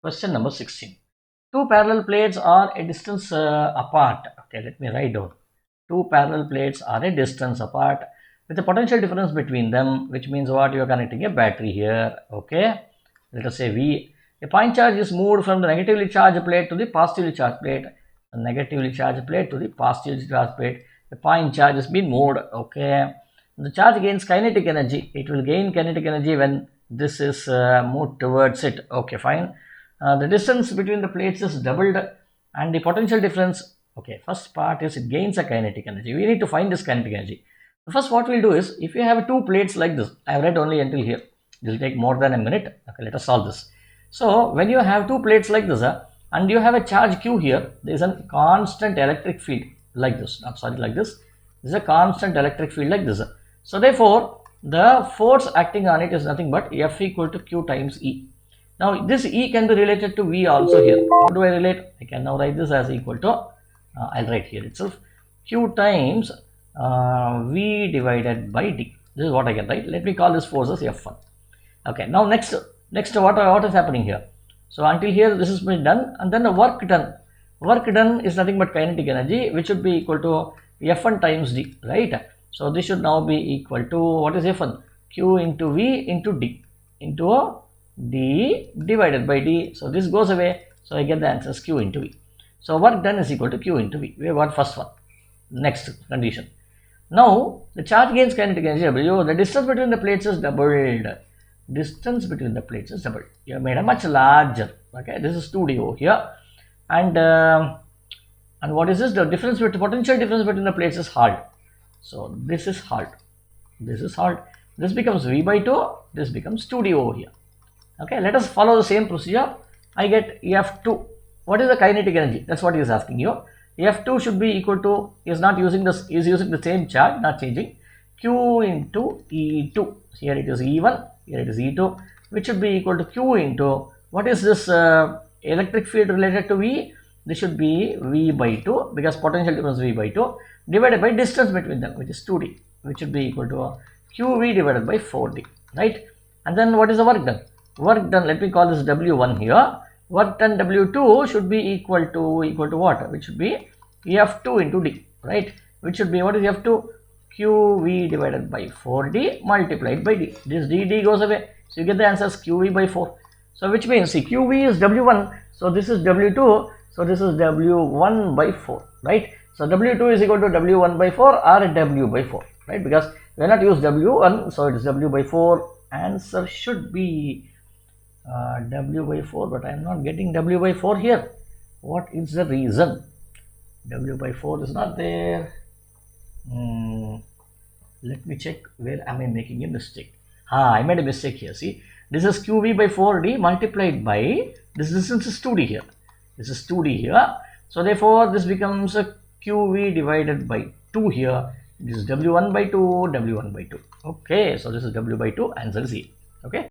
Question number 16. Two parallel plates are a distance apart. Okay, let me write down. Two parallel plates are a distance apart with a potential difference between them, which means what? You are connecting a battery here. Okay, let us say V. A point charge is moved from the negatively charged plate to the positively charged plate. The negatively charged plate to the positively charged plate. The point charge has been moved. Okay, the charge gains kinetic energy. It will gain kinetic energy when this is moved towards it. Okay, fine. The distance between the plates is doubled and the potential difference. Okay, first part is it gains a kinetic energy. We need to find this kinetic energy. First, what we'll do is, if you have two plates like this, I have read only until here. This will take more than a minute. Okay, let us solve this. So, when you have two plates like this, and you have a charge Q here, there is a constant electric field like this. I'm sorry, like this. This is a constant electric field like this. So, therefore, the force acting on it is nothing but F equal to Q times E. Now, this E can be related to V also here. How do I relate? I can now write this as equal to, I'll write here itself, Q times V divided by D. This is what I can write. Let me call this force as F1. Okay, now next what is happening here? So, until here this is been done, and then the work done. Work done is nothing but kinetic energy, which should be equal to F1 times D, right? So, this should now be equal to, what is F1? Q into V into D into D divided by D. So, this goes away. So, I get the answer as Q into V. So, work done is equal to Q into V. We have got first one. Next condition. Now, the charge gains kinetic energy W. The distance between the plates is doubled. Distance between the plates is doubled. You have made a much larger. Okay, this is 2D over here. And what is this? The difference between potential difference between the plates is halved. So, this is halved. This is halved. This becomes V by 2. This becomes 2D over here. Okay, let us follow the same procedure. I get F2. What is the kinetic energy? That's what he is asking you. F2 should be equal to, is not using this, is using the same charge, not changing. Q into E2. Here it is E1, here it is E2, which should be equal to Q into, what is this electric field related to V? This should be V by 2, because potential difference V by 2, divided by distance between them, which is 2D, which should be equal to QV divided by 4D, right? And then what is the work done? Work done, let me call this W1 here. Work done W2 should be equal to what? Which should be F2 into D, right? Which should be, what is F2? QV divided by 4D multiplied by D. This DD goes away. So, you get the answer as QV by 4. So, which means, see, QV is W1. So, this is W2. So, this is W1 by 4, right? So, W2 is equal to W1 by 4 or W by 4, right? Because we are not use W1. So, it is W by 4. Answer should be W by 4, but I am not getting W by 4 here. What is the reason? W by 4 is not there. Let me check where am I making a mistake. I made a mistake here. See, this is QV by 4D multiplied by, this distance is 2D here. This is 2D here. So, therefore, this becomes a QV divided by 2 here. This is W1 by 2, W1 by 2. Okay, so this is W by 2, answer is E. Okay.